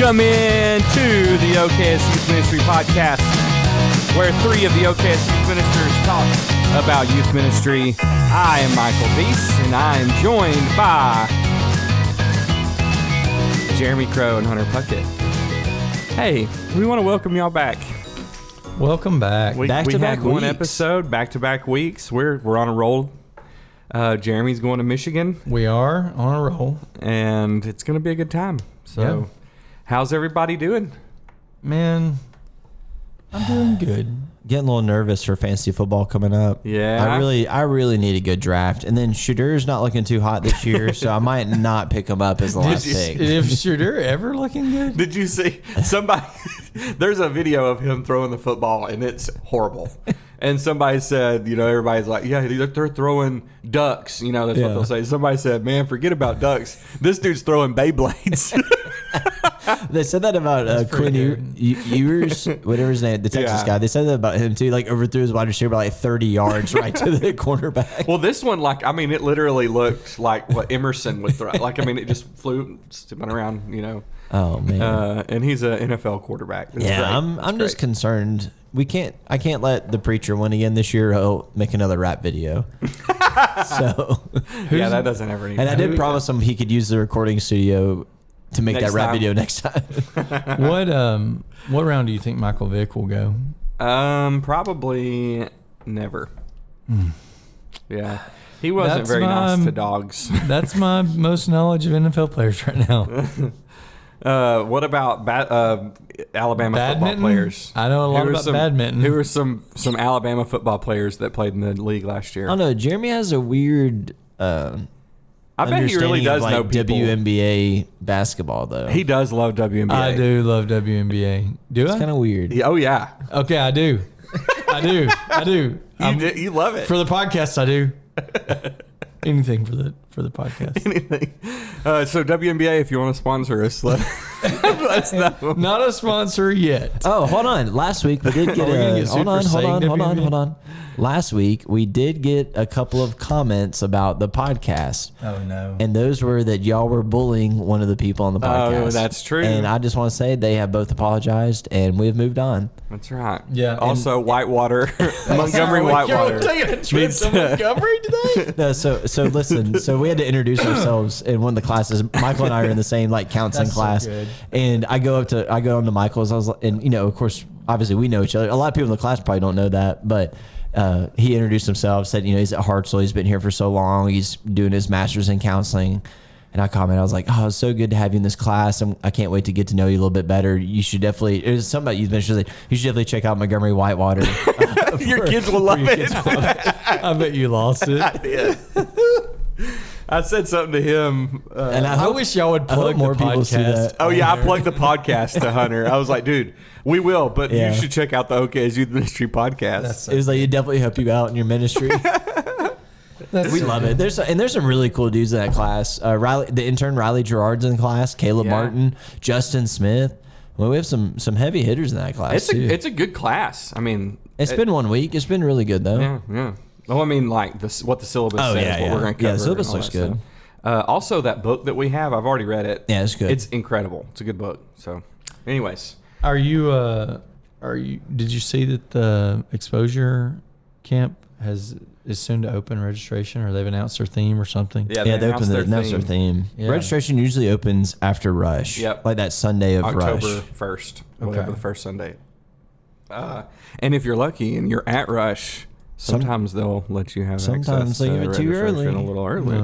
Welcome in to the OKS Youth Ministry Podcast, where three of the OKS Youth Ministers talk about youth ministry. I am Michael Deese, and I am joined by Jeremy Crow and Hunter Puckett. Hey, we want to welcome y'all back. Welcome back. We had one episode, back-to-back weeks. We're on a roll. Jeremy's going to Michigan. We are on a roll. And it's going to be a good time. So, How's everybody doing? Man, I'm doing good. Getting a little nervous for fantasy football coming up. Yeah. I really need a good draft. And then Shedur's not looking too hot this year, so I might not pick him up as the last pick. Is Shedur ever looking good? Did you see somebody? There's a video of him throwing the football, and it's horrible. And somebody said, everybody's like, yeah, they're throwing ducks. That's what they'll say. Somebody said, man, forget about ducks. This dude's throwing Beyblades. They said that about Quinn Ewers, whatever his name, the Texas guy. They said that about him too. Like overthrew his wide receiver by like 30 yards right to the cornerback. Well, this one, it literally looked like what Emerson would throw. It just flew, spinning around, Oh man! And he's an NFL quarterback. It's great. I'm great. Just concerned. I can't let the preacher win again this year. He'll make another rap video. So that doesn't ever need. And I did promise him he could use the recording studio to make that rap video next time. What round do you think Michael Vick will go? Probably never. Yeah. He wasn't very nice to dogs. That's my most knowledge of NFL players right now. What about Alabama football players? I know a lot about badminton. Who were some Alabama football players that played in the league last year? I don't know. Jeremy has a weird I bet he really does know people. WNBA basketball, though. He does love WNBA. I do love WNBA. Do it's I? It's kind of weird. Oh, yeah. Okay, I do. I do. You love it. For the podcast, I do. Anything for the podcast. Anything. So WNBA, if you want to sponsor us, let us know. Not a sponsor yet. Oh, hold on. Last week we did get hold on. Last week we did get a couple of comments about the podcast. Oh no. And those were that y'all were bullying one of the people on the podcast. Oh, that's true. And I just want to say they have both apologized and we've moved on. That's right. Yeah. Also, Whitewater, Montgomery Whitewater. You're taking a trip to Montgomery today? No, so listen. So we had to introduce ourselves in one of the classes. Michael and I are in the same counseling class, so good. And I go on to Michael's. I was, and of course, obviously we know each other. A lot of people in the class probably don't know that, but he introduced himself. Said he's at Hartselle. He's been here for so long. He's doing his master's in counseling. And I commented, I was like, oh, it's so good to have you in this class. I can't wait to get to know you a little bit better. You should definitely, it was something about youth ministry. You should definitely check out Montgomery Whitewater. Your kids will love it. I bet you lost it. I did. I said something to him. And I wish y'all would plug more people see that. Oh, yeah, I plugged the podcast to Hunter. I was like, dude, we will, but you should check out the OKS Youth Ministry podcast. It was like, it definitely help you out in your ministry. We love it. There's some really cool dudes in that class. The intern Riley Gerard's in the class. Caleb Martin, Justin Smith. Well, we have some heavy hitters in that class too. It's a good class. I mean, it's been 1 week. It's been really good though. Yeah. Well, I mean, what the syllabus says, what we're going to cover. Yeah, the syllabus looks good. Also, that book that we have, I've already read it. Yeah, it's good. It's incredible. It's a good book. So, anyways, did you see that the exposure camp is soon to open registration, or they've announced their theme or something? Yeah, they announced their theme. Yeah. Registration usually opens after Rush. Yep. Like that Sunday of October Rush. 1st, whatever the first Sunday. And if you're lucky and you're at Rush, sometimes they'll let you have access they give it to you early. A little early.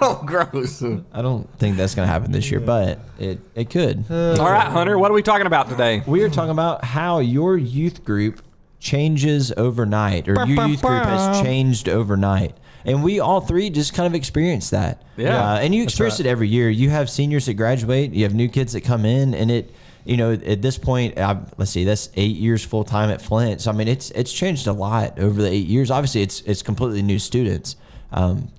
Oh, gross. I don't think that's going to happen this year, but it could. All right, Hunter, what are we talking about today? We are talking about how your youth group changes overnight, or your youth group has changed overnight. And we all three just kind of experienced that. Yeah. And you experience it every year. You have seniors that graduate, you have new kids that come in, and at this point, let's see, that's 8 years full time at Flint. So I mean, it's changed a lot over the 8 years. Obviously, it's completely new students,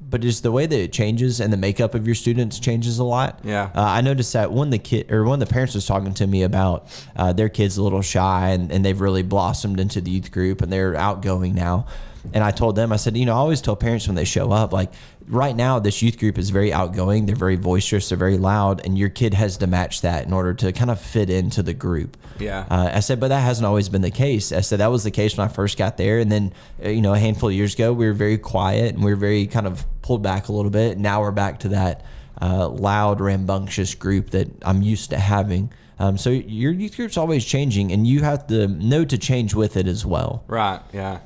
but just the way that it changes and the makeup of your students changes a lot. Yeah. I noticed that one of the parents was talking to me about their kid's a little shy, and they've really blossomed into the youth group, and they're outgoing now. And I told them, I said, I always tell parents when they show up, like right now, this youth group is very outgoing. They're very boisterous. They're very loud. And your kid has to match that in order to kind of fit into the group. Yeah. I said, but that hasn't always been the case. I said, that was the case when I first got there. And then, a handful of years ago, we were very quiet and we were very kind of pulled back a little bit. Now we're back to that loud, rambunctious group that I'm used to having. So your youth group's always changing, and you have to know to change with it as well. Right. Yeah.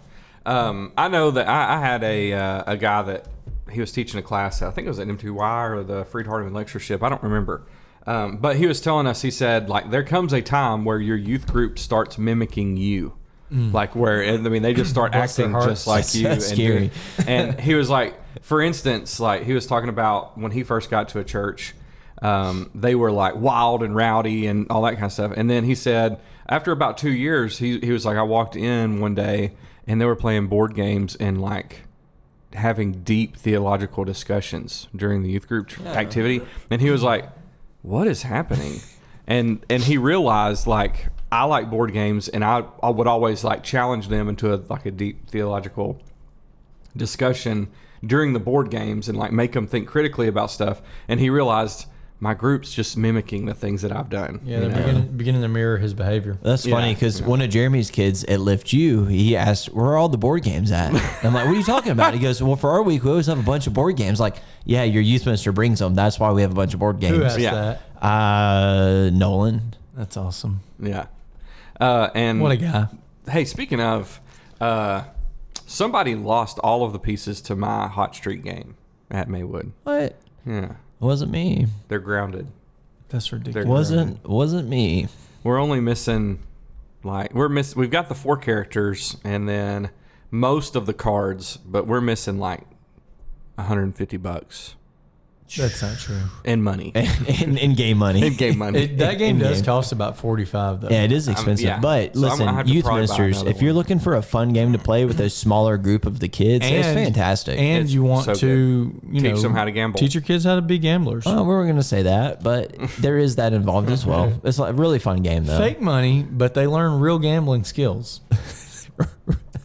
I know that I had a guy that he was teaching a class. I think it was at M2Y or the Freed Hardeman Lectureship. I don't remember. But he was telling us, he said, like, there comes a time where your youth group starts mimicking you. Like they just start acting just like you. That's scary. And he was like, for instance, like he was talking about when he first got to a church, they were like wild and rowdy and all that kind of stuff. And then he said after about 2 years, he was like, I walked in one day and they were playing board games and like having deep theological discussions during the youth group activity. And he was like, what is happening? And he realized, like, I like board games, and I would always like challenge them into a deep theological discussion during the board games and like make them think critically about stuff. And he realized my group's just mimicking the things that I've done. Yeah, they're beginning to mirror his behavior. That's funny because one of Jeremy's kids at Lift U, he asked, where are all the board games at? And I'm like, what are you talking about? He goes, well, for our week, we always have a bunch of board games. Like, yeah, your youth minister brings them. That's why we have a bunch of board games. Who asked that? Nolan. That's awesome. Yeah. And what a guy. Hey, speaking of, somebody lost all of the pieces to my Hot Streak game at Maywood. What? Yeah. It wasn't me. They're grounded. That's ridiculous. Wasn't me. We're only missing, we've got the 4 characters and then most of the cards, but we're missing like $150 That's not true. in money. in game money. In game money. That game does In-game. cost about $45 though. Yeah, it is expensive. yeah. But So I'm gonna listen, have to youth probably buy ministers, another if you're one. looking for a fun game to play with a smaller group of the kids, it's fantastic. And It's you want so to, Teach them how to gamble. Teach your kids how to be gamblers. Well, we were going to say that, but there is that involved as well. It's a really fun game, though. Fake money, but they learn real gambling skills.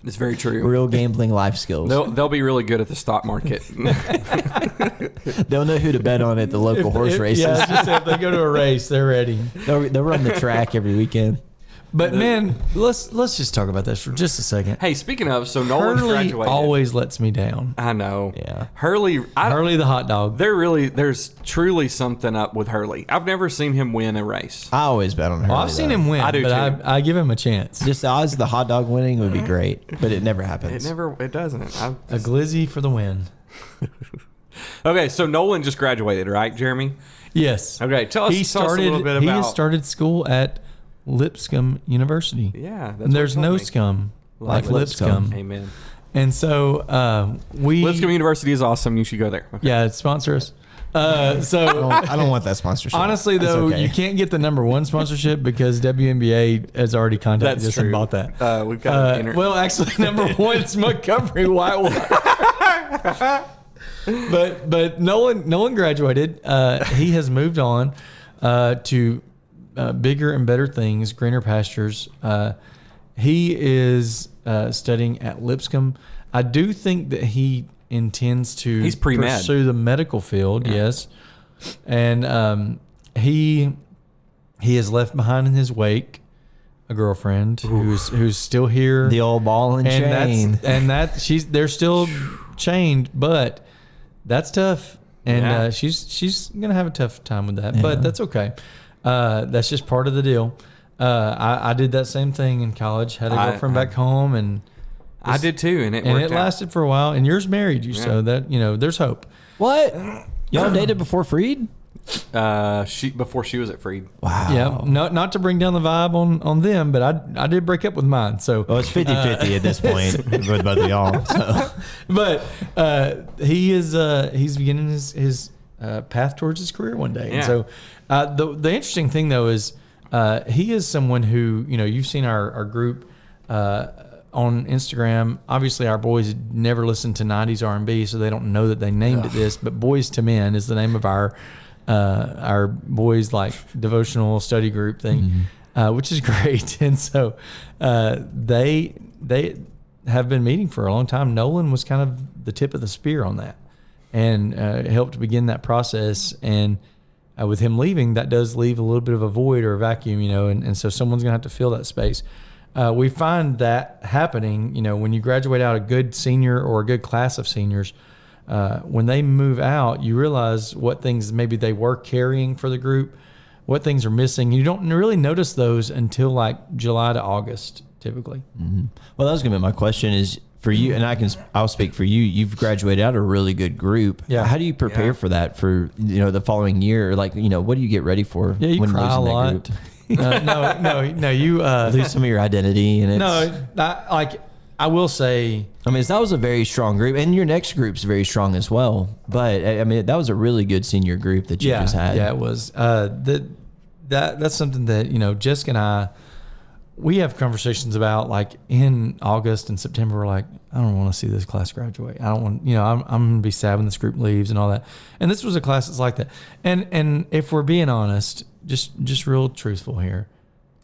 It's very true. Real gambling life skills. They'll be really good at the stock market. They'll know who to bet on at the local horse races. Yeah, just if they go to a race, they're ready. They'll run the track every weekend. But man, let's just talk about this for just a second. Hey, speaking of, so Nolan Hurley graduated. always lets me down. I know. Yeah. Hurley Hurley the hot dog. there's truly something up with Hurley. I've never seen him win a race. I always bet on her. I've seen him win, I do but too. I give him a chance. Just the odds of the hot dog winning would be great, but it never happens. It doesn't. A glizzy for the win. Okay, so Nolan just graduated, right, Jeremy? Yes. Okay, tell us a little bit He about. has started school at Lipscomb University. Yeah, that's And there's what he no told me. scum like Lipscomb. Amen. And so we Lipscomb University is awesome. You should go there. Okay. yeah, sponsor us. So I don't want that sponsorship. honestly, That's though, okay. you can't get the #1 sponsorship because WNBA has already contacted That's us and true. bought that. We've got Well, actually, #1 is Montgomery Whitewater. but Nolan graduated. He has moved on to bigger and better things, greener pastures. He is studying at Lipscomb. I do think that he intends to He's pre-med. pursue the medical field. Yes, and he has left behind in his wake a girlfriend who's still here. the old ball and chain. They're still chained, but that's tough, and Yeah. she's gonna have a tough time with that, but that's okay. That's just part of the deal. I did that same thing in college. Had a girlfriend back home, and I did too, and it worked out. lasted for a while. And yours married you, so that there's hope. What? Y'all dated before Freed? Before she was at Freed. Wow. Yeah, not to bring down the vibe on them, but I did break up with mine. So Well, it's 50-50 at this point with both of y'all. So. but he's beginning his path towards his career one day. Yeah. And so the interesting thing though is he is someone who you've seen our group on Instagram. Obviously, our boys never listened to 90s R&B, so they don't know that they named it this. But Boys to Men is the name of our boys like devotional study group thing, which is great. And so they have been meeting for a long time. Nolan was kind of the tip of the spear on that, and helped begin that process. And with him leaving, that does leave a little bit of a void or a vacuum, and so someone's going to have to fill that space. We find that happening, when you graduate out a good senior or a good class of seniors, when they move out, you realize what things maybe they were carrying for the group, what things are missing. You don't really notice those until like July to August, typically. Mm-hmm. Well, that was going to be my question is for you, and I'll speak for you. You've graduated out a really good group. Yeah. How do you prepare for that for, the following year? Like, what do you get ready for? Yeah, you when cry a losing that lot. group? No, you Lose some of your identity. And I will say, that was a very strong group, and your next group's very strong as well. But that was a really good senior group that you just had. Yeah, it was. That's something that Jessica and I, we have conversations about, like in August and September. We're like, I don't want to see this class graduate. I don't want, I'm going to be sad when this group leaves and all that. And this was a class that's like that. And if we're being honest, just real truthful here,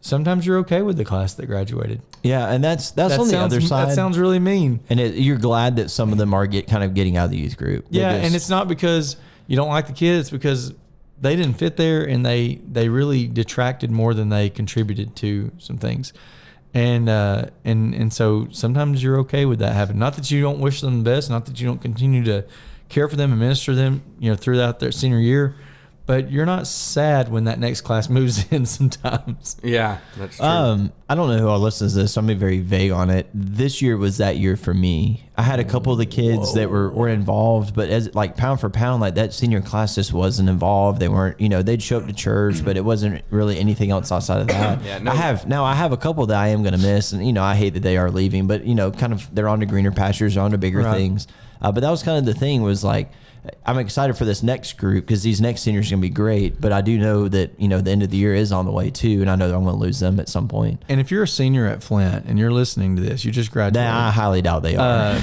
sometimes you're okay with the class that graduated. Yeah, and that's on the other side. That sounds really mean. And you're glad that some of them are getting out of the youth group. Yeah, and it's not because you don't like the kids, it's because they didn't fit there, and they really detracted more than they contributed to some things. And so sometimes you're okay with that happening. Not that you don't wish them the best, not that you don't continue to care for them and minister them, throughout their senior year, but you're not sad when that next class moves in sometimes. Yeah, that's true. I don't know who all listens to this, so I'm going to be very vague on it. This year was that year for me. I had a couple of the kids that were involved, but as like pound for pound, like that senior class just wasn't involved. They weren't, they'd show up to church, but it wasn't really anything else outside of that. Yeah, no. I have a couple that I am going to miss, and I hate that they are leaving, but kind of they're on to greener pastures, on to bigger things. But that was kind of the thing, was like, I'm excited for this next group because these next seniors are going to be great. But I do know that, the end of the year is on the way too. And I know that I'm going to lose them at some point. And if you're a senior at Flint and you're listening to this, you just graduated. Nah, I highly doubt they are.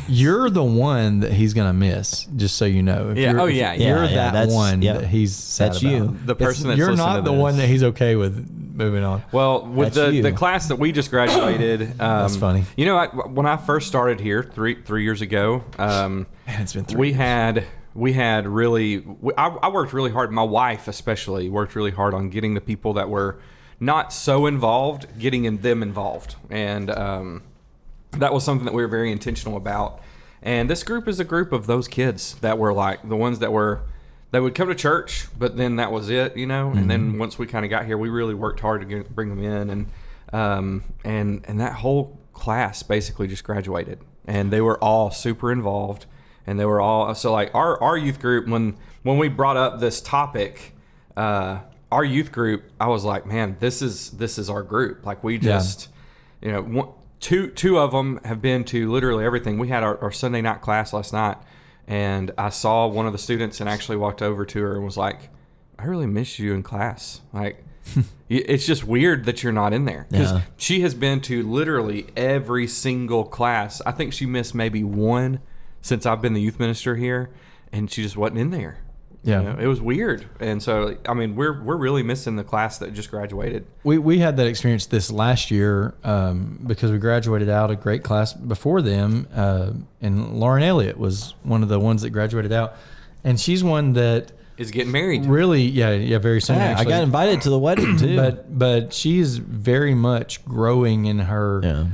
You're the one that he's going to miss, just so you know. If Yeah. you're, Oh, yeah. if You're Yeah, that one that he's sad That's about. you. The person that's You're listening not to the this. one that he's okay with moving on. Well, with That's you. the class that we just graduated, That's funny. When I first started here three years ago, Man, it's been 3 years. we had really, I worked really hard. My wife especially worked really hard on getting the people that were not so involved, getting them involved. And that was something that we were very intentional about. And this group is a group of those kids that were like the ones that would come to church, but then that was it, Mm-hmm. And then once we kind of got here, we really worked hard to bring them in. And that whole class basically just graduated. And they were all super involved. And they were all, so like our youth group, when we brought up this topic, our youth group, I was like, man, this is our group. Like we just, two of them have been to literally everything. We had our Sunday night class last night, and I saw one of the students and actually walked over to her and was like, I really miss you in class. Like, it's just weird that you're not in there. Because she has been to literally every single class. I think she missed maybe one since I've been the youth minister here, and she just wasn't in there. Yeah. It was weird. And so, we're really missing the class that just graduated. We had that experience this last year because we graduated out a great class before them, and Lauren Elliott was one of the ones that graduated out, and she's one that is getting married. Really, very soon. Yeah, actually. I got invited to the wedding too. But she's very much growing in her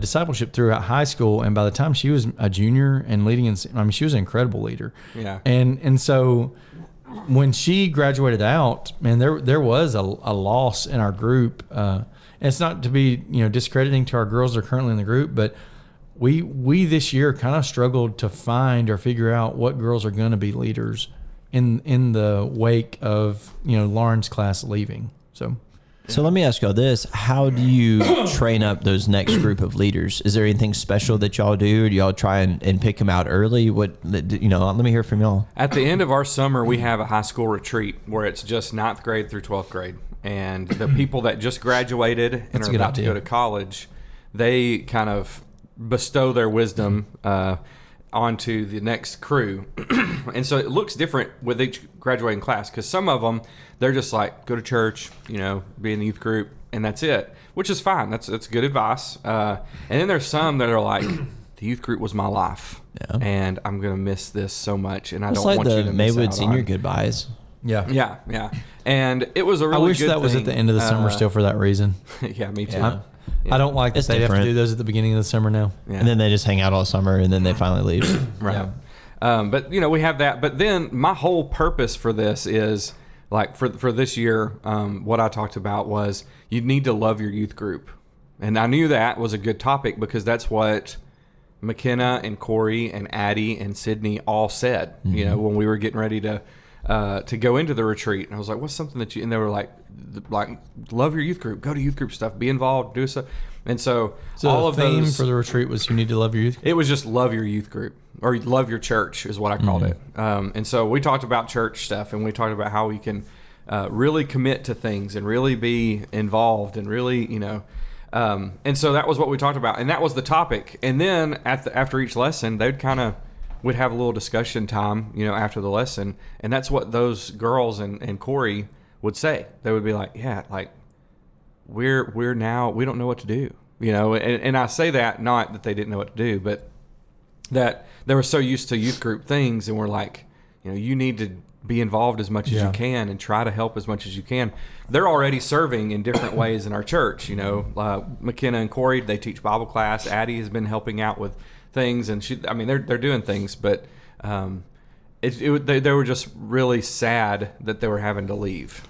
discipleship throughout high school, and by the time she was a junior and leading she was an incredible leader. Yeah. And so when she graduated out, man, there was a loss in our group. And it's not to be discrediting to our girls that are currently in the group, but we this year kind of struggled to find or figure out what girls are going to be leaders in the wake of Lauren's class leaving. So let me ask y'all this. How do you train up those next group of leaders? Is there anything special that y'all do? Or do y'all try and pick them out early? Let me hear from y'all. At the end of our summer, we have a high school retreat where it's just 9th grade through 12th grade. And the people that just graduated and are about to go to college, they kind of bestow their wisdom onto the next crew. And so it looks different with each graduating class, because some of them, they're just like, go to church, be in the youth group, and that's it, which is fine. That's good advice. And then there's some that are like, the youth group was my life, and I'm gonna miss this so much, and I don't want you to miss Maywood out Senior on. goodbyes. Yeah. And it was a really I wish good that was at thing. the end of the summer still for that reason. Yeah, me too. Yeah. I don't like that It's they have to different. do those at the beginning of the summer now. Yeah. And then they just hang out all summer, and then they finally leave. Right. But we have that. But then my whole purpose for this is like for this year, what I talked about was you need to love your youth group. And I knew that was a good topic because that's what McKenna and Corey and Addie and Sydney all said, when we were getting ready to go into the retreat. And I was like, what's something that and they were like, love your youth group, go to youth group stuff, be involved, do stuff. And so all the of theme those, for the retreat was you need to love your youth. it was just love your youth group or love your church is what I called it. And so we talked about church stuff and we talked about how we can really commit to things and really be involved and really, and so that was what we talked about. And that was the topic. And then after each lesson, we'd have a little discussion time, after the lesson. And that's what those girls and Corey would say. They would be like, yeah, like we're now, we don't know what to do, and I say that not that they didn't know what to do, but that they were so used to youth group things. And we're like, you need to be involved as much as you can and try to help as much as you can. They're already serving in different ways in our church. McKenna and Corey, they teach Bible class. Addie has been helping out with things, and they're doing things, but they were just really sad that they were having to leave.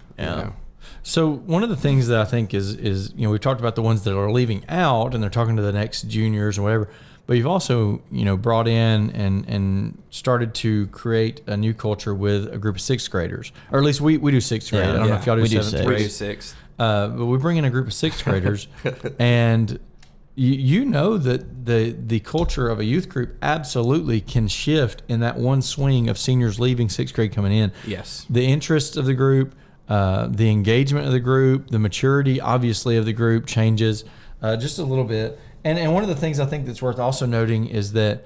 So one of the things that I think is we've talked about the ones that are leaving out and they're talking to the next juniors or whatever, but you've also brought in and started to create a new culture with a group of sixth graders, or at least we do sixth grade. I don't know if y'all do seventh grade. We do sixth. But we bring in a group of sixth graders, and that the culture of a youth group absolutely can shift in that one swing of seniors leaving sixth grade coming in. Yes. The interests of the group, the engagement of the group, the maturity obviously of the group changes just a little bit. And one of the things I think that's worth also noting is that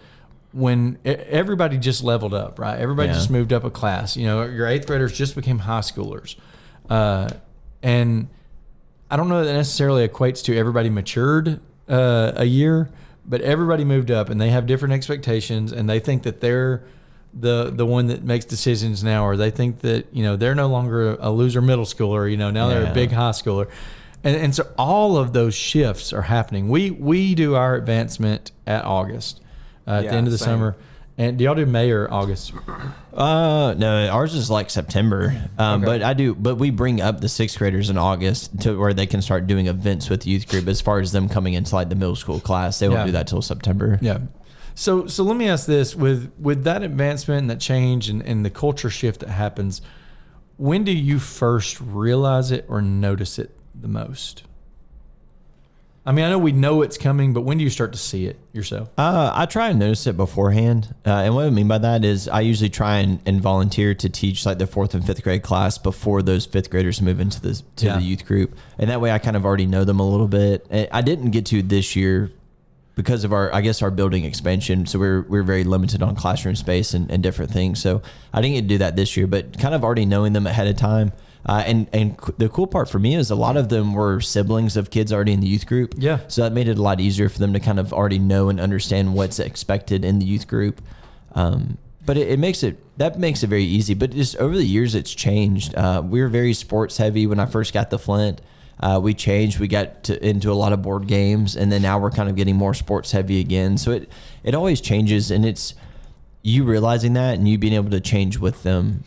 when everybody just leveled up, right? Everybody just moved up a class. Your eighth graders just became high schoolers. And I don't know that necessarily equates to everybody matured a year, but everybody moved up and they have different expectations and they think that they're the one that makes decisions now, or they think that, they're no longer a loser middle schooler, now they're a big high schooler. And so all of those shifts are happening. We do our advancement at August, at the end of the summer. And do y'all do May or August? No, ours is like September. But we bring up the sixth graders in August to where they can start doing events with the youth group. As far as them coming into like the middle school class, they won't do that till September. Yeah. So let me ask this: with that advancement and that change and the culture shift that happens, when do you first realize it or notice it the most? I know we know it's coming, but when do you start to see it yourself? I try and notice it beforehand. And what I mean by that is I usually try and volunteer to teach like the fourth and fifth grade class before those fifth graders move into the youth group. And that way I kind of already know them a little bit. I didn't get to this year because of our building expansion. So we're very limited on classroom space and different things. So I didn't get to do that this year, but kind of already knowing them ahead of time. And the cool part for me is a lot of them were siblings of kids already in the youth group. Yeah. So that made it a lot easier for them to kind of already know and understand what's expected in the youth group. But it makes it very easy. But just over the years, it's changed. We were very sports heavy when I first got to Flint. We changed. We got into a lot of board games, and then now we're kind of getting more sports heavy again. So it always changes, and it's you realizing that and you being able to change with them.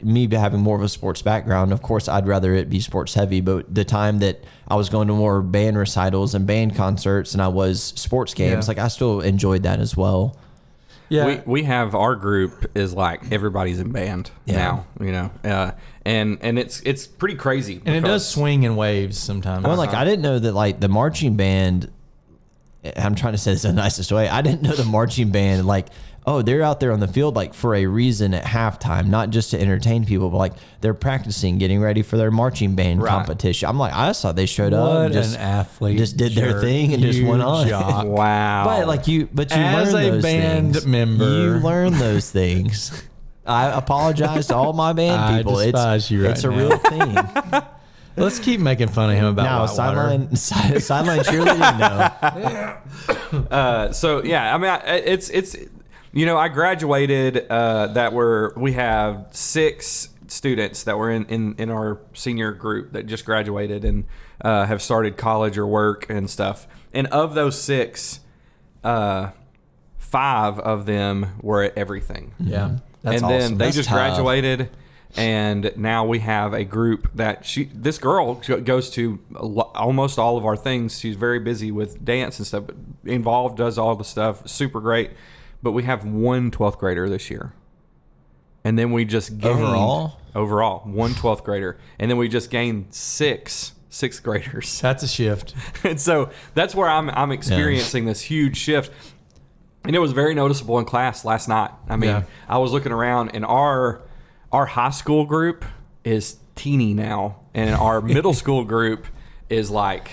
Me having more of a sports background, of course, I'd rather it be sports heavy. But the time that I was going to more band recitals and band concerts and I was sports games, like I still enjoyed that as well. Yeah, we have our group is like everybody's in band now, and it's pretty crazy. And it does swing in waves sometimes. Well, like I didn't know that like the marching band. I'm trying to say this in the nicest way. I didn't know the marching band like. Oh, they're out there on the field like for a reason at halftime, not just to entertain people, but like they're practicing, getting ready for their marching band competition. I'm like, I saw they showed up, and just an athlete, just did their thing and just went on. Wow! But like you as learn a those band things. member, you learn those things. I apologize to all my band people. I despise you right It's a now. real thing. Let's keep making fun of him about Now, Whitewater. sideline cheerleading, no. So yeah, I mean, it's I graduated. We have 6 students that were in our senior group that just graduated and have started college or work and stuff. And of those 6, 5 of them were at everything. Yeah. That's and then awesome. they That's just tough. graduated, and now we have a group that this girl goes to almost all of our things. She's very busy with dance and stuff, but involved, does all the stuff, super great. But we have one 12th grader this year, and then we just gained overall one 12th grader, and then we just gained 6 6th graders. That's a shift. And so that's where I'm experiencing this huge shift. And it was very noticeable in class last night. I mean, I was looking around, and our high school group is teeny now, and our middle school group is like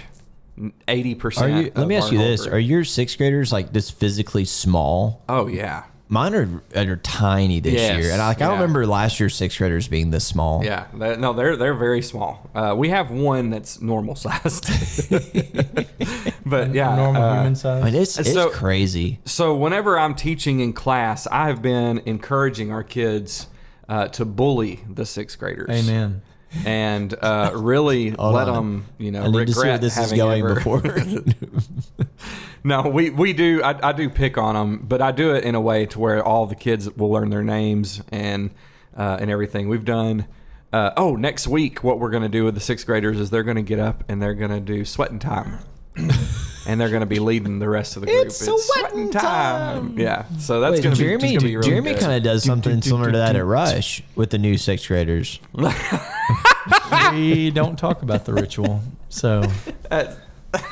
80%. Let me ask you this: are your 6th graders like this physically small? Oh yeah. Mine are tiny this year, and I don't remember last year's 6th graders being this small. Yeah, they're very small. We have one that's normal sized, but yeah, Normal human size. I mean, it's So- crazy. So whenever I'm teaching in class, I have been encouraging our kids to bully the 6th graders. Amen. And really let them, I need regret to see where this is having going ever. before. No, we do. I do pick on them, but I do it in a way to where all the kids will learn their names and everything. We've done. Next week, what we're going to do with the 6th graders is they're going to get up and they're going to do sweating time. And they're going to be leading the rest of the group. It's sweating time. Yeah, so that's going to be Jeremy. just gonna be really Jeremy good. kind of does something similar to that at Rush with the new 6th graders. We don't talk about the ritual. So,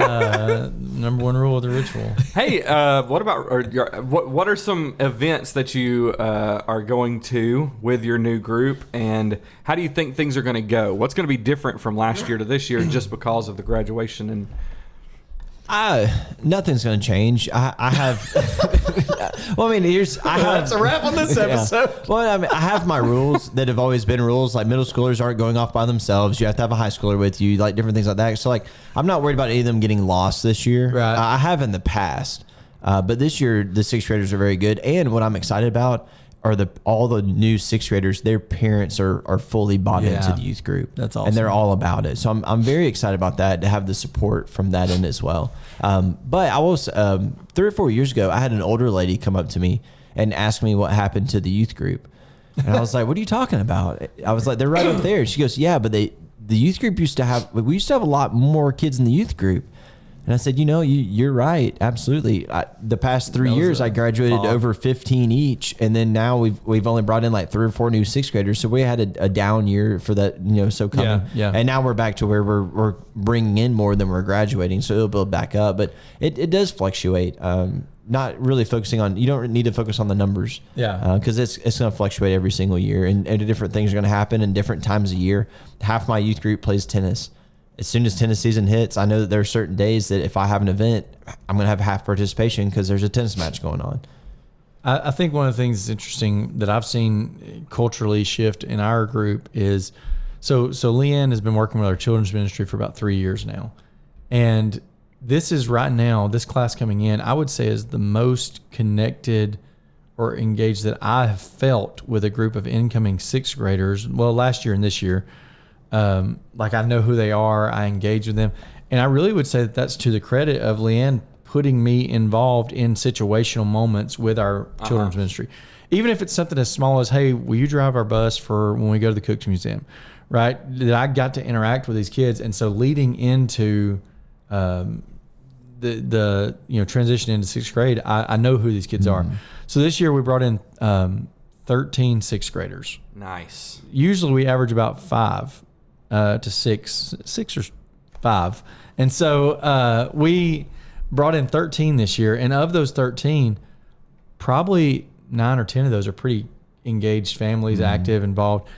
number one rule of the ritual. Hey, what about what are some events that you are going to with your new group, and how do you think things are going to go? What's going to be different from last year to this year just because of the graduation? And Nothing's going to change. I have. Well, I mean, I have. That's a wrap on this episode. Yeah. Well, I mean, I have my rules that have always been rules. Like middle schoolers aren't going off by themselves. You have to have a high schooler with you. Like different things like that. So like, I'm not worried about any of them getting lost this year. Right. I have in the past, but this year the 6th graders are very good. And what I'm excited about are all the new 6th graders. Their parents are fully bought into the youth group. That's awesome. And they're all about it. So I'm very excited about that, to have the support from that end as well. But I was 3 or 4 years ago, I had an older lady come up to me and ask me what happened to the youth group. And I was like, what are you talking about? I was like, they're right up there. She goes, yeah, but the youth group we used to have a lot more kids in the youth group. And I said, you're right. Absolutely. The past 3 years, I graduated over 15 each. And then now we've only brought in like 3 or 4 new 6th graders. So we had a down year for that, so coming. Yeah. And now we're back to where we're bringing in more than we're graduating. So it'll build back up. But it does fluctuate. Not really focusing on, you don't need to focus on the numbers. Yeah. Because it's going to fluctuate every single year. And different things are going to happen in different times of year. Half my youth group plays tennis. As soon as tennis season hits, I know that there are certain days that if I have an event, I'm going to have half participation because there's a tennis match going on. I think one of the things that's interesting that I've seen culturally shift in our group is, so Leanne has been working with our children's ministry for about 3 years now. And this is right now, this class coming in, I would say is the most connected or engaged that I have felt with a group of incoming 6th graders. Well, last year and this year. Like I know who they are, I engage with them. And I really would say that that's to the credit of Leanne putting me involved in situational moments with our children's ministry. Even if it's something as small as, hey, will you drive our bus for when we go to the Cooks Museum, right? That I got to interact with these kids. And so leading into the transition into 6th grade, I know who these kids are. So this year we brought in 13 6th graders. nice. Usually we average about 5 to 6 or 5. And so we brought in 13 this year. And of those 13, probably 9 or 10 of those are pretty engaged families, active, involved.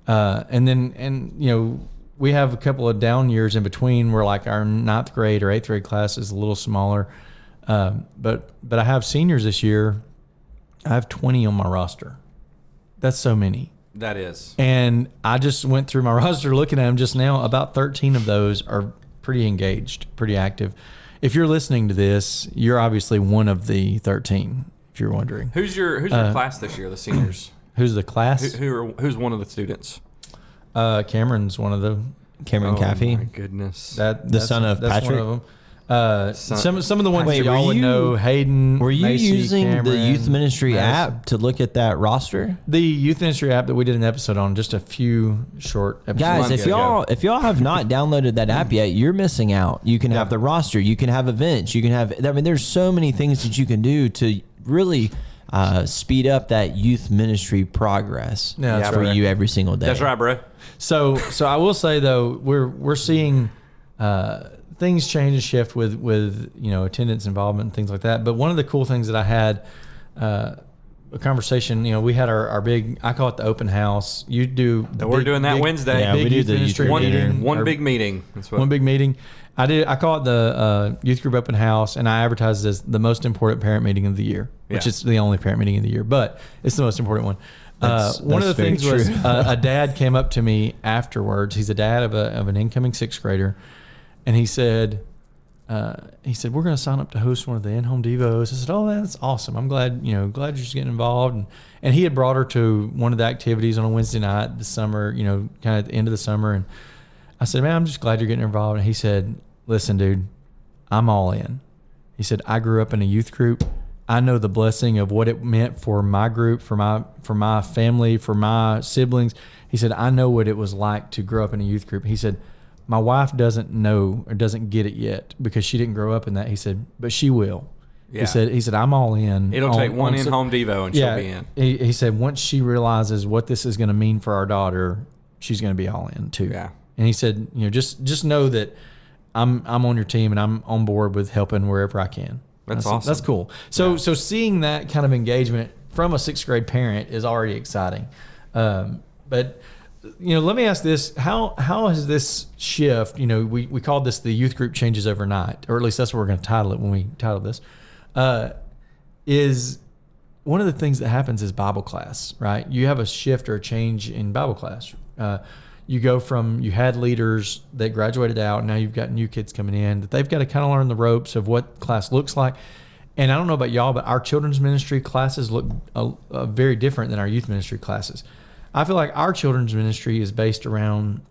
And we have a couple of down years in between where like our 9th grade or 8th grade class is a little smaller. But I have seniors this year. I have 20 on my roster. That's so many. That is. And I just went through my roster looking at them just now. About 13 of those are pretty engaged, pretty active. If you're listening to this, you're obviously one of the 13, if you're wondering. Who's your class this year, the seniors? Who's the class? Who's one of the students? Cameron's one of the... Cameron Caffey. Oh, my goodness. The son of Patrick? One of them. Some of the ones Wait, that y'all would know, Hayden, Were you Macy, using the Cameron, youth ministry Madison. app to look at that roster? The youth ministry app that we did an episode on, just a few short episodes. Guys, if ago. y'all have not downloaded that app yet, you're missing out. You can have the roster, you can have events, you can have. I mean, there's so many things that you can do to really speed up that youth ministry progress for you every single day. That's right, bro. So I will say though, we're seeing things change and shift with attendance, involvement, and things like that. But one of the cool things that I had a conversation. We had our big, I call it the open house. You do. We're doing that Wednesday. Yeah, we do the youth group meeting. One big meeting. That's what. One big meeting. I call it the youth group open house, and I advertise it as the most important parent meeting of the year, which is the only parent meeting of the year, but it's the most important one. One of the things was a dad came up to me afterwards. He's a dad of an incoming sixth grader, and he said, we're going to sign up to host one of the in-home devos. I said, oh, that's awesome. I'm glad you're just getting involved. And he had brought her to one of the activities on a Wednesday night this summer, kind of at the end of the summer. And I said, man, I'm just glad you're getting involved. And he said, listen, dude, I'm all in. He said, I grew up in a youth group. I know the blessing of what it meant for my group, for my family, for my siblings. He said, I know what it was like to grow up in a youth group. He said, my wife doesn't know or doesn't get it yet because she didn't grow up in that. He said, but she will. Yeah. He said, I'm all in. It'll take one in-home devo and she'll be in. He said, once she realizes what this is going to mean for our daughter, she's going to be all in too. Yeah. And he said, just know that I'm on your team and I'm on board with helping wherever I can. That's awesome. That's cool. So seeing that kind of engagement from a sixth grade parent is already exciting. But let me ask this: How has this shift? We called this the youth group changes overnight, or at least that's what we're going to title it when we title this. Is one of the things that happens is Bible class, right? You have a shift or a change in Bible class. You go from, you had leaders that graduated out, and now you've got new kids coming in that they've got to kind of learn the ropes of what class looks like. And I don't know about y'all, but our children's ministry classes look very different than our youth ministry classes. I feel like our children's ministry is based around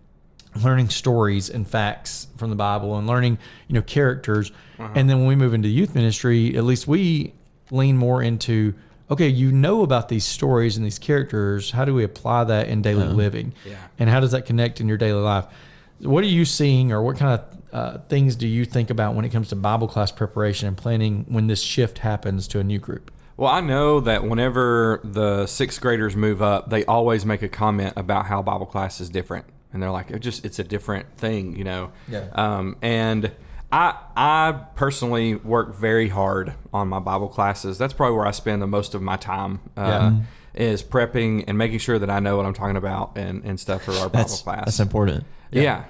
learning stories and facts from the Bible and learning, characters. Uh-huh. And then when we move into youth ministry, at least we lean more into, okay, about these stories and these characters. How do we apply that in daily living? Yeah. And how does that connect in your daily life? What are you seeing, or what kind of things do you think about when it comes to Bible class preparation and planning when this shift happens to a new group? Well, I know that whenever the sixth graders move up, they always make a comment about how Bible class is different. And they're like, it's a different thing, Yeah. And I personally work very hard on my Bible classes. That's probably where I spend the most of my time, is prepping and making sure that I know what I'm talking about and stuff for our Bible class. That's important. Yeah.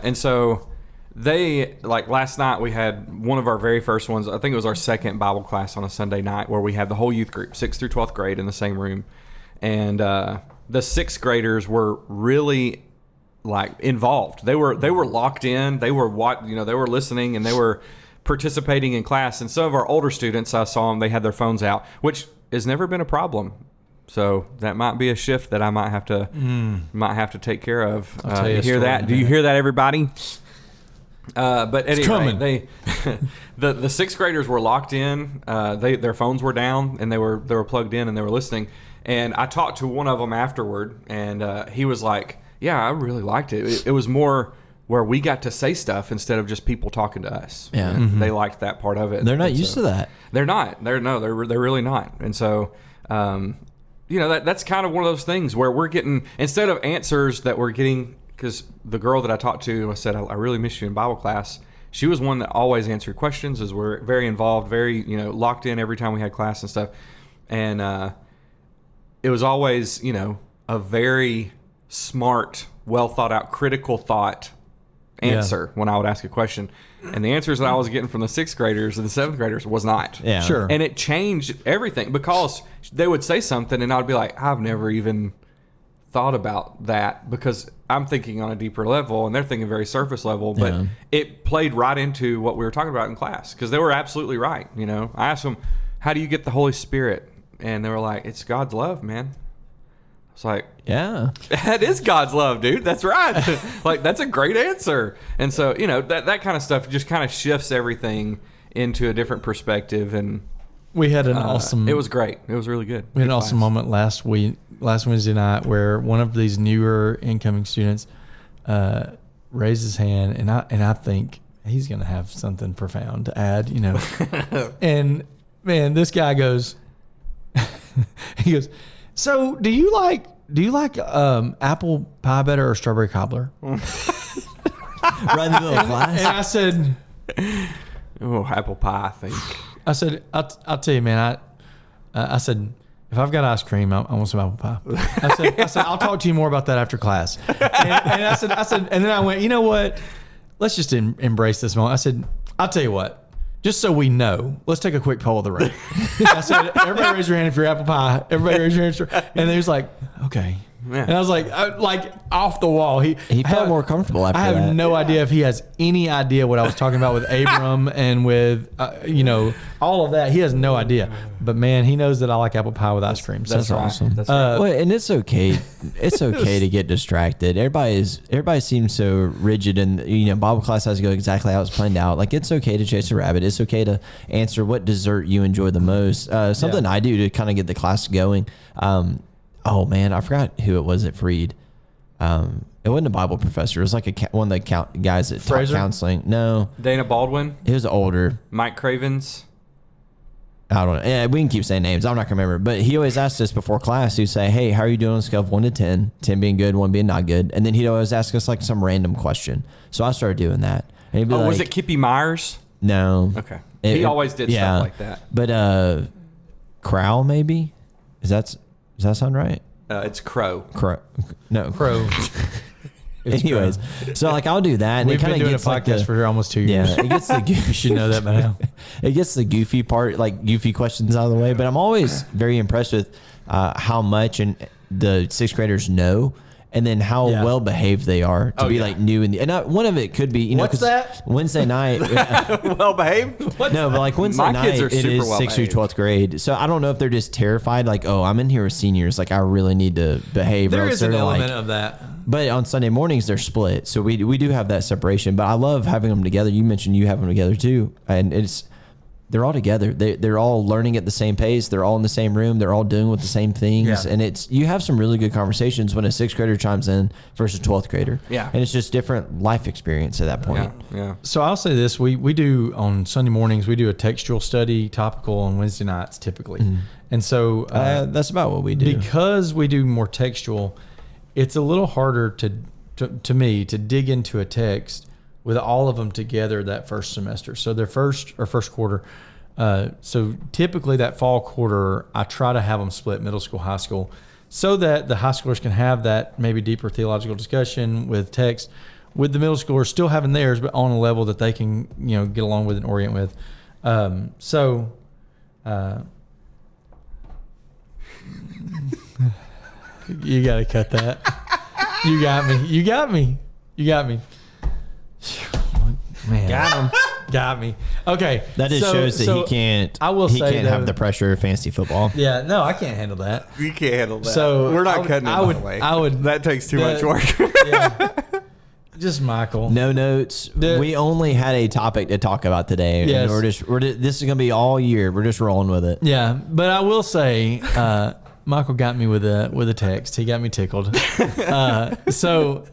And so they, like last night, we had one of our very first ones. I think it was our second Bible class on a Sunday night, where we had the whole youth group, 6th through 12th grade, in the same room. And the sixth graders were really involved. They were locked in. They were they were listening, and they were participating in class. And some of our older students, I saw them, they had their phones out, which has never been a problem. So that might be a shift that I might have to take care of. You hear that? Do you hear that, everybody? But anyway, the sixth graders were locked in. Their phones were down, and they were plugged in, and they were listening. And I talked to one of them afterward, and he was like, yeah, I really liked it. It was more where we got to say stuff instead of just people talking to us. Yeah. Mm-hmm. They liked that part of it. They're not used to that. They're not. They're really not. And so, that's kind of one of those things where we're getting, instead of answers that we're getting, because the girl that I talked to, I said, I really miss you in Bible class. She was one that always answered questions, as we're very involved, very, locked in every time we had class and stuff. And it was always, a very smart, well thought out, critical thought answer when I would ask a question. And the answers that I was getting from the sixth graders and the seventh graders was not. Yeah. Sure. And it changed everything, because they would say something and I'd be like, I've never even thought about that because I'm thinking on a deeper level and they're thinking very surface level, but it played right into what we were talking about in class because they were absolutely right. You know, I asked them, how do you get the Holy Spirit? And they were like, it's God's love, man. It's like, Yeah. that is God's love, dude. That's right. Like, that's a great answer. And so, you know, that kind of stuff just kind of shifts everything into a different perspective. And We had an awesome. it was great. It was really good. We had an Good awesome class. moment last Wednesday night, where one of these newer incoming students raised his hand, and I think he's going to have something profound to add, you know. And man, this guy goes, he goes, so do you like apple pie better or strawberry cobbler? Right in the middle of class. And I said, Oh, apple pie, I think. I'll tell you, man. I said, if I've got ice cream, I want some apple pie. I said, I'll talk to you more about that after class. And I said, and then I went, you know what? Let's just embrace this moment. I said, I'll tell you what. Just so we know, let's take a quick poll of the room. I said, everybody raise your hand if you're apple pie. Everybody raise your hand. And he was like, okay. Yeah. And I was like off the wall. He felt more comfortable after I have that. no idea if he has any idea what I was talking about with Abram and with, you know, all of that. He has no idea. But man, he knows that I like apple pie with ice cream. So That's right. awesome. That's right. Well, and it's okay. It's okay to get distracted. Everybody seems so rigid, and you know, Bible class has to go exactly how it's planned out. Like, it's okay to chase a rabbit. It's okay to answer what dessert you enjoy the most. Something I do to kind of get the class going. Oh man, I forgot who it was at Freed. It wasn't a Bible professor. It was like one of the guys that taught Fraser? counseling. No, Dana Baldwin, he was older. Mike Cravens. I don't know. Yeah, we can keep saying names. I'm not gonna remember. But he always asked us before class. He'd say, "Hey, how are you doing on a scale of 1 to 10? 10 being good, 1 being not good." And then he'd always ask us like some random question. So I started doing that. And he'd be like, Was it Kippy Myers? No. Okay. He always did stuff like that. But Crowell maybe? Does that sound right? It's Crow. No. Crow. Anyways, so like I'll do that, and We've it kind been of doing a gets like podcast for almost 2 years. yeah, it gets the You should know that by now. it gets the goofy part, like goofy questions out of the way. But I'm always very impressed with how much and the sixth graders know, and then how Yeah. well behaved they are to be yeah. like new. One of it could be, you know, What's 'cause that? Wednesday night. Well behaved. No, but like Wednesday My night, kids are it is super well 6th through behaved. 12th grade. So I don't know if they're just terrified, like, oh, I'm in here with seniors, like I really need to behave. There or else is an they're element like, of that. but on Sunday mornings they're split, so we do have that separation. But I love having them together. You mentioned you have them together too, and they're all together. They're all learning at the same pace. They're all in the same room. They're all doing with the same things, Yeah. and you have some really good conversations when a 6th grader chimes in versus 12th grader. Yeah. and it's just different life experience at that point. Yeah. So I'll say this: we do on Sunday mornings. We do a textual study, topical on Wednesday nights typically, and so That's about what we do. because we do more textual, it's a little harder to me to dig into a text with all of them together that first semester. So their first quarter. So typically that fall quarter, I try to have them split middle school, high school, so that the high schoolers can have that maybe deeper theological discussion with text, with the middle schoolers still having theirs, but on a level that they can, you know, get along with and orient with. You got to cut that. You got me. Man. Got me. Okay. That just shows that he can't. I will he say can't though, have the pressure of fantasy football. Yeah, no, I can't handle that. You can't handle that. So we're not I would- cutting it. I by would- the way. I would- That takes too much the- work. Yeah. Just Michael. No notes. We only had a topic to talk about today. Yes. And this is gonna be all year. We're just rolling with it. Yeah, but I will say, Michael got me with a text. He got me tickled. So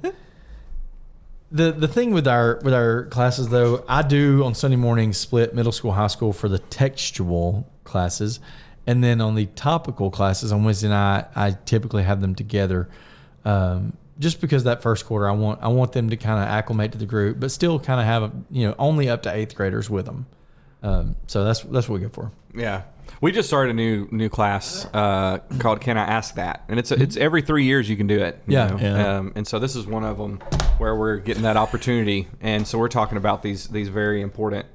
the thing with our classes though, I do on Sunday mornings split middle school, high school for the textual classes, and then on the topical classes on Wednesday night, I typically have them together. Just because that first quarter, I want them to kind of acclimate to the group, but still kind of have only up to 8th graders with them. So that's what we go for. Yeah. We just started a new class called "Can I Ask That?" and it's every 3 years you can do it. you Yeah. know? Yeah. And so this is one of them where we're getting that opportunity, and so we're talking about these very important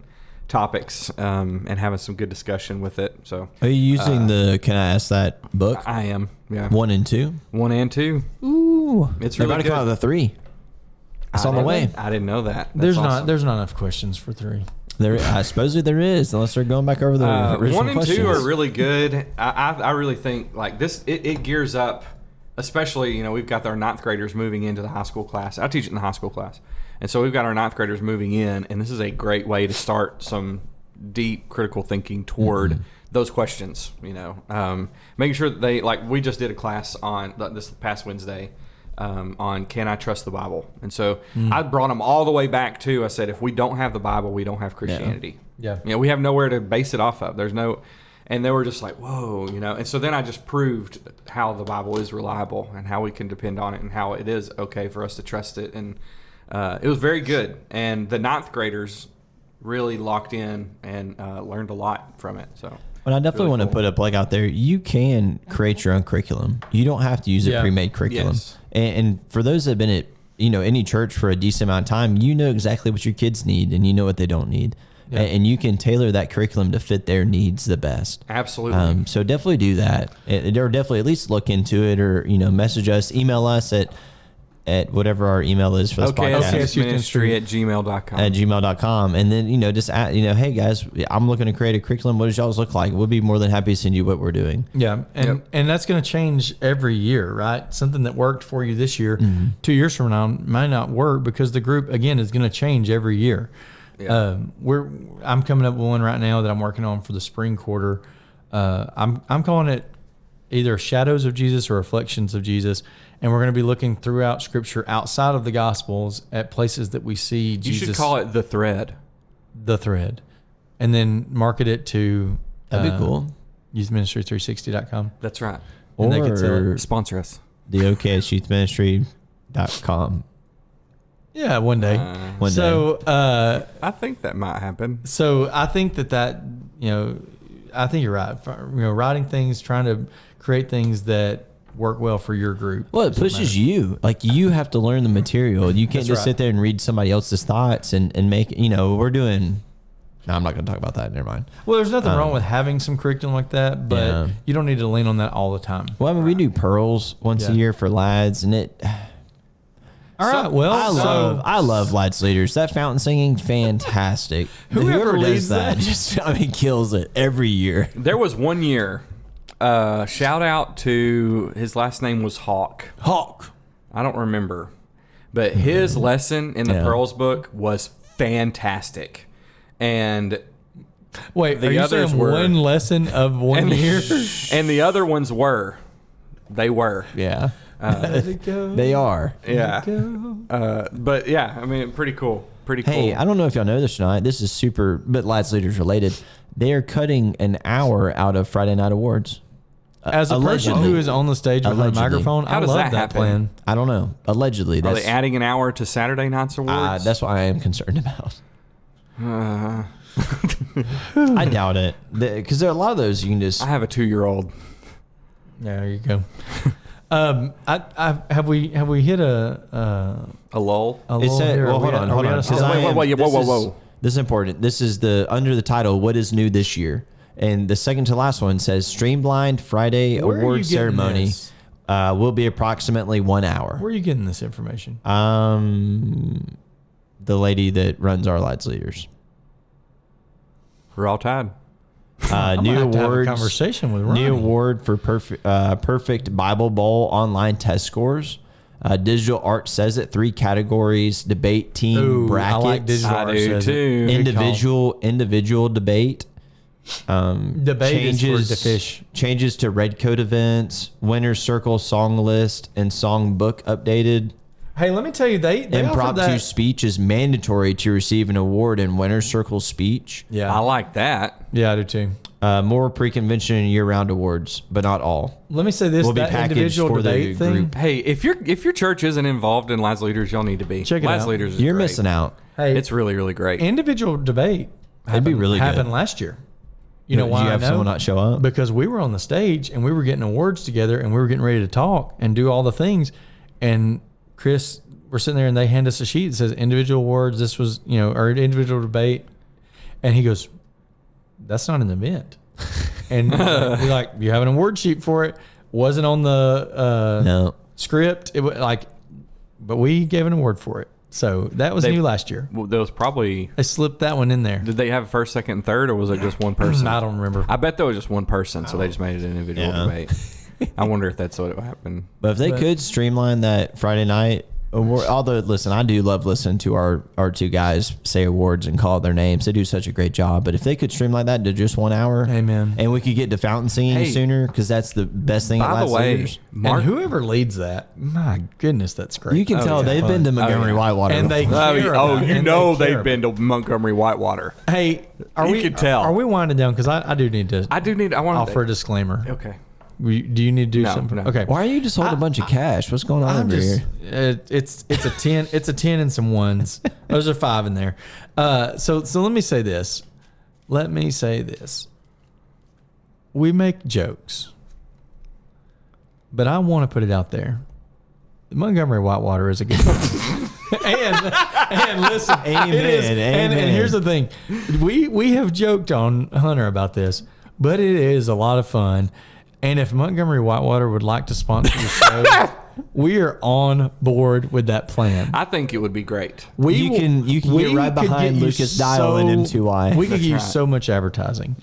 topics and having some good discussion with it. So Are you using the Can I Ask That book? I am. Yeah. 1 and 2? 1 and 2. Ooh. It's They're really about to come out good. with the 3. It's on the way. I didn't know that. There's That's awesome. there's not enough questions for 3. I suppose there is, unless they're going back over the original 1 and questions. 2 are really good. I really think like this. It gears up, especially we've got our 9th graders moving into the high school class. I teach it in the high school class, and so we've got our 9th graders moving in, and this is a great way to start some deep critical thinking toward those questions. Making sure that they we just did a class on this past Wednesday. On can I trust the Bible? And so I brought them all the way back to, I said, if we don't have the Bible, we don't have Christianity. Yeah. We have nowhere to base it off of. There's no, and they were just like, whoa, And so then I just proved how the Bible is reliable and how we can depend on it and how it is okay for us to trust it. And it was very good. And the 9th graders really locked in and learned a lot from it. So. But I definitely want to put a plug out there. You can create your own curriculum. You don't have to use a pre-made curriculum. Yes. And for those that have been at any church for a decent amount of time, you know exactly what your kids need and you know what they don't need. Yeah. And you can tailor that curriculum to fit their needs the best. Absolutely. So definitely do that. Or definitely at least look into it, or message us, email us at whatever our email is for this podcast. Ministry at gmail.com. At gmail.com. And then, just hey guys, I'm looking to create a curriculum. What does y'all's look like? We'll be more than happy to send you what we're doing. Yeah. And that's going to change every year, right? Something that worked for you this year, 2 years from now might not work because the group, again, is going to change every year. Yeah. I'm coming up with one right now that I'm working on for the spring quarter. I'm calling it either Shadows of Jesus or Reflections of Jesus. And we're going to be looking throughout Scripture outside of the Gospels at places that we see Jesus. You should call it The Thread. The Thread. And then market it to... That'd be cool. YouthMinistry360.com. That's right. And they could sell it. Sponsor us. The OKSYouthMinistry.com. Yeah, one day. One day. So I think that might happen. So I think that I think you're right. Writing things, trying to create things that work well for your group. Well, it pushes you. You have to learn the material. You can't just sit there and read somebody else's thoughts and make, we're doing... No, I'm not going to talk about that. Never mind. Well, there's nothing wrong with having some curriculum like that, but you don't need to lean on that all the time. Well, I mean, we do Pearls once a year for lads, and it... All right. Well, I love lads leaders. That fountain singing, fantastic. Whoever does leads that, that. just kills it every year. There was one year. Shout out to his last name was Hawk. I don't remember, but his lesson in the Pearls book was fantastic. And wait, the are you others saying were one lesson of one year? And the other ones were. They were. Yeah. Let it go. They are. Yeah. But yeah, I mean, pretty cool. Pretty cool. Hey, I don't know if y'all know this or not. This is super, but lads leaders related. They are cutting an hour out of Friday Night Awards. As a person who is on the stage with a microphone, How I does love that that happen? plan. I don't know. Allegedly, Are they adding an hour to Saturday Night's Awards? that's what I am concerned about. I doubt it, because there are a lot of those you can just. I have a 2-year-old. There you go. Have we hit a lull? It said, well, hold on. Whoa. This is important. This is under the title, "What is new this year?" And the second to last one says, "Streamlined Friday Where are you award getting ceremony this? will be approximately 1 hour." Where are you getting this information? The lady that runs our lads leaders. We're all tied. New have to have a awards. conversation with Ronnie. New award for perfect Bible Bowl online test scores. Digital art says it. 3 categories: debate, team, Ooh, brackets. I like digital art do says it. too. Individual debate. Debate is for the fish. Changes to red coat events. Winner's circle song list and song book updated. Hey, let me tell you, they offered Impromptu that. speech is mandatory to receive an award in winner's circle speech. Yeah, I like that. Yeah, I do too. More pre-convention and year-round awards, but not all. Let me say this: Will be that packaged individual for the debate thing. group. Hey, if your church isn't involved in Lads Leaders, y'all need to be. Check it Lads out. Leaders is You're great. missing out. Hey, It's really, really great. individual debate. That'd be really good. happened last year. You know Did why? you have I know? someone not show up? Because we were on the stage and we were getting awards together and we were getting ready to talk and do all the things. And Chris, we're sitting there and they hand us a sheet that says individual awards. This was, our individual debate. And he goes, that's not an event. And we're like, you have an award sheet for it. Wasn't on the No. script. It was like, but we gave an award for it. So that was new last year. Well, there was probably. I slipped that one in there. Did they have first, second, and third, or was it just one person? I don't remember. I bet there was just one person, so they just made it an individual debate. I wonder if that's what happened. But if they could streamline that Friday night award, although listen, I do love listening to our two guys say awards and call their names. They do such a great job. But if they could streamline that to just 1 hour, Amen. and we could get to fountain singing sooner, because that's the best thing. By the way, And whoever leads that, my goodness, that's great. you can tell they've been to Montgomery Whitewater, And they before. care about it, and they care they've been to Montgomery Whitewater. Hey, You can tell. Are we winding down? Because I do need to I want offer a disclaimer. Okay. Do you need to do No, something? no. Okay. Why are you just holding a bunch of cash? What's going on I'm over just, here? it's a 10. It's a 10 and some ones. Those are 5 in there. So let me say this. We make jokes, but I want to put it out there. Montgomery Whitewater is a good and listen, Amen, it is. And amen. here's the thing, we have joked on Hunter about this, but it is a lot of fun. And if Montgomery Whitewater would like to sponsor the show, we are on board with that plan. I think it would be great. You can get right behind Lucas Dial and M2Y. We could That's use right. so much advertising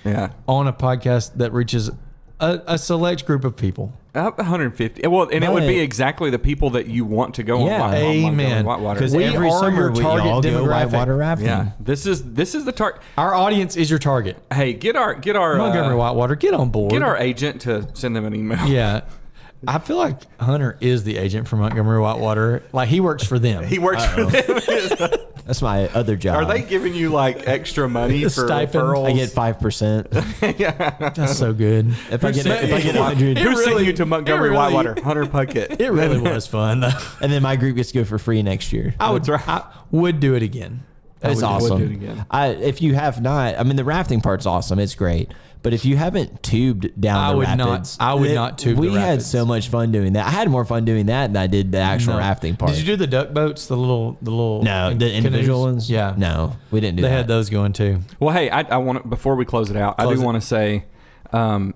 on a podcast that reaches a select group of people. 150. Well, and it would be exactly the people that you want to go on Montgomery amen. Whitewater. Because We every are summer your we target all go demographic. whitewater rafting. Yeah, this is the target. Our audience is your target. Hey, get our Montgomery Whitewater, get on board. get our agent to send them an email. Yeah. I feel like Hunter is the agent for Montgomery Whitewater. Like he works for them. He works for them. That's my other job. Are they giving you like extra money for Stipend? referrals? I get 5%. That's so good. If I get 100, Who really- sent you to Montgomery it really- Whitewater? Hunter Puckett. It really was fun though. and then my group gets to go for free next year. I would do it again. It's would awesome. do it again. If you have not, I mean, the rafting part's awesome. It's great. But if you haven't tubed down the rapids, I would not tube the We had rapids. so much fun doing that. I had more fun doing that than I did the actual rafting part. Did you do the duck boats? The little No, the individual canoes? ones. Yeah. No, we didn't do They that. had those going too. Well, hey, I want to, before we close it out, I Close do it. want to say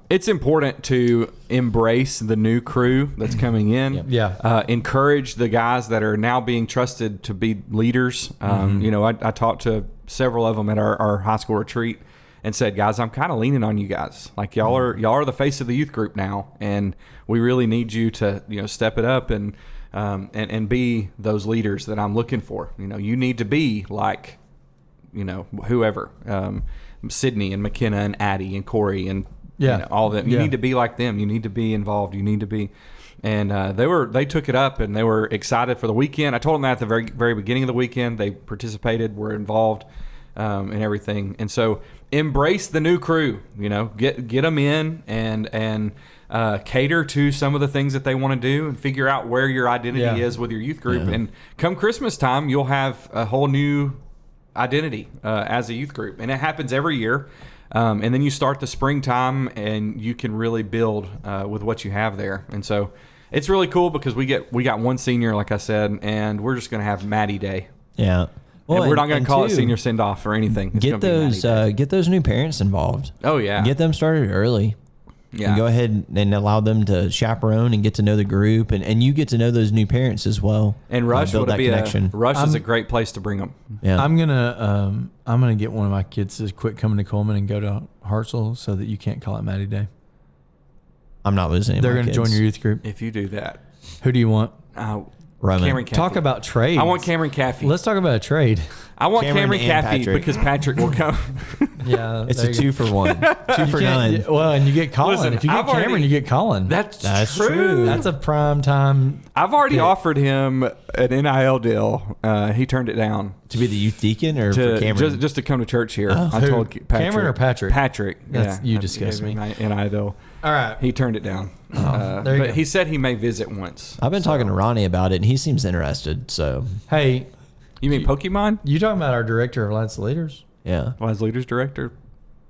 it's important to embrace the new crew that's coming in. Yeah. Encourage the guys that are now being trusted to be leaders. You know, I talked to several of them at our high school retreat and said, guys, I'm kind of leaning on you guys. Like y'all are the face of the youth group now, and we really need you to step it up and be those leaders that I'm looking for. You know, you need to be like whoever, Sydney and McKenna and Addie and Corey and all of them. You need to be like them. You need to be involved. You need to be. And they took it up and they were excited for the weekend. I told them that at the very, very beginning of the weekend. They participated, were involved, and everything. And so embrace the new crew. Get them in and cater to some of the things that they want to do and figure out where your identity is with your youth group. And come Christmas time, you'll have a whole new identity as a youth group, and it happens every year. And then you start the springtime, and you can really build with what you have there. And so it's really cool because we got one senior, like I said, and we're just going to have Maddie Day. Yeah. Well, and we're not going to call it too, senior send off or anything. It's Get gonna be Maddie Day. get those new parents involved. Oh yeah. Get them started early. Yeah. And go ahead and allow them to chaperone and get to know the group, and you get to know those new parents as well. And Rush build would that be connection. Rush is a great place to bring them. Yeah. I'm gonna get one of my kids to quit coming to Coleman and go to Hartselle so that you can't call it Maddie Day. I'm not losing. They're going to join your youth group. If you do that, Who do you want? Roman. Cameron Caffey. Talk about trades. I want Cameron Caffey. Let's talk about a trade. I want Cameron Cameron and Caffey Patrick. because Patrick will come. Yeah, It's a 2 for 1, 2 for 9. Well, and you get Colin. Listen, if you get I've already- Cameron, you get Colin. That's true. true. That's a prime time. I've already offered him an NIL deal. He turned it down To be the youth deacon or for to Cameron? just to come to church here. I Who? told Patrick. Cameron or Patrick? Patrick. That's- yeah, you I disgust gave him me. an NIL deal. All right. He turned it down. there you But go. he said he may visit once. I've been talking to Ronnie about it, and he seems interested. So Hey, You mean Pokemon? you talking about our director of Lads Leaders? yeah, Well, as leaders director.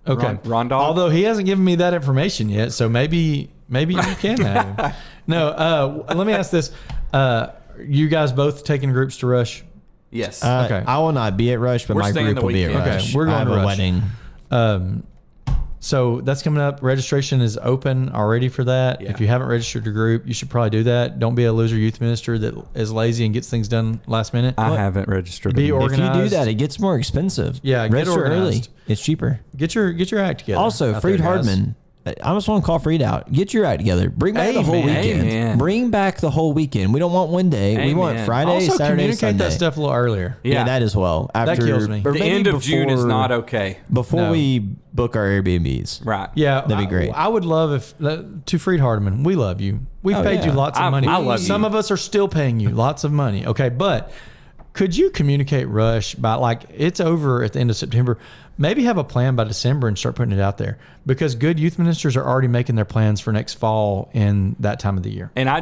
Okay. Ron Dog? Although he hasn't given me that information yet, so maybe you can have him. No, let me ask this: you guys both taking groups to Rush? Yes. Okay. I will not be at Rush, but We're my staying group the will be at weekend. Rush. Okay, we're I going have to a Rush. wedding. So that's coming up. Registration is open already for that. Yeah. If you haven't registered your group, you should probably do that. Don't be a loser youth minister that is lazy and gets things done last minute. I haven't registered. Be them. If you do organized. that, it gets more expensive. Yeah, get register early. organized. It's cheaper. Get your act together. Also, out Freed there, guys. Hardman. I just want to call Freed out. Get your act together. Bring back the whole Amen. weekend. Amen. Bring back the whole weekend. We don't want one day. We want Amen. Friday, Also, Saturday, communicate Sunday. that stuff a little earlier. Yeah, that as well. After, kills me. or The maybe end of June is before- not okay. Before No. we book our Airbnbs. Right. Yeah, That'd be great. I would love if to Freed Hardman. We love you. We've Oh, paid yeah. you lots of money. I love Some you. of us are still paying you lots of money. Okay, but could you communicate Rush by like it's over at the end of September? Maybe have a plan by December and start putting it out there because good youth ministers are already making their plans for next fall in that time of the year. And I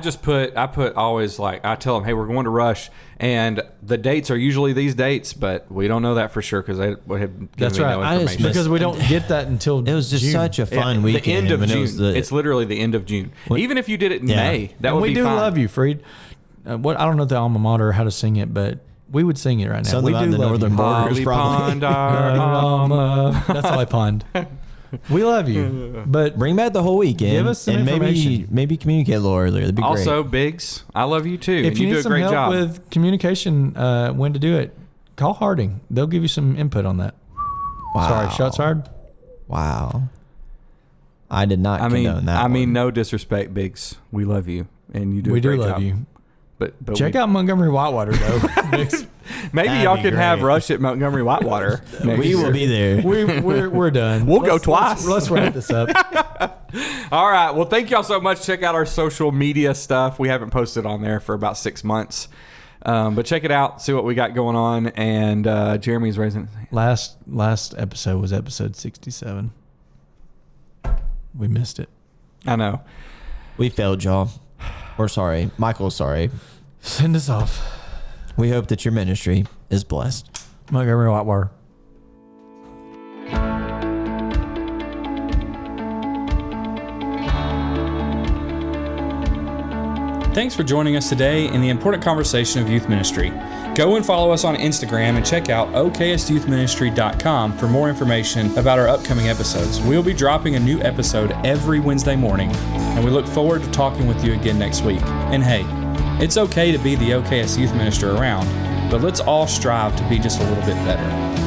put always like, I tell them, hey, we're going to Rush. And the dates are usually these dates, but we don't know that for sure because they have given That's me right. no I just information. Because we don't get that until It was just June. such a fun weekend. The end of when it June. was the- It's literally the end of June. Even if you did it in Yeah. May, that And would we be do fine. love you, Freed. What I don't know the alma mater or how to sing it, but we would sing it right now. Something we about do the love northern you. border. Holly probably. Pond, our mama. That's how I pond. We love you, but Bring back the whole weekend. Give us some and information. maybe communicate a little earlier. That'd be great. Also, Biggs, I love you too. if and you you need do a some great help job. with communication, when to do it, call Harding. They'll give you some input on that. Wow. Sorry, shots fired. Wow. I did not condone that. I mean, one. no disrespect, Biggs. We love you, and you do. We a great do love job. you. But Check we- out Montgomery Whitewater though. Maybe That'd y'all be could have great. Rush at Montgomery Whitewater. next We will year. be there. we're done. We'll go Let's- twice. Let's wrap this up. All right. Well, thank y'all so much. Check out our social media stuff. We haven't posted on there for about 6 months. But check it out. See what we got going on. And Jeremy's raising his hand. Last episode was episode 67. We missed it. I know. We failed y'all. Or sorry. Michael's sorry. Send us off. We hope that your ministry is blessed. Montgomery Whitewater. Thanks for joining us today in the important conversation of youth ministry. Go and follow us on Instagram and check out oksyouthministry.com for more information about our upcoming episodes. We'll be dropping a new episode every Wednesday morning, and we look forward to talking with you again next week. And hey, it's okay to be the OKS youth minister around, but let's all strive to be just a little bit better.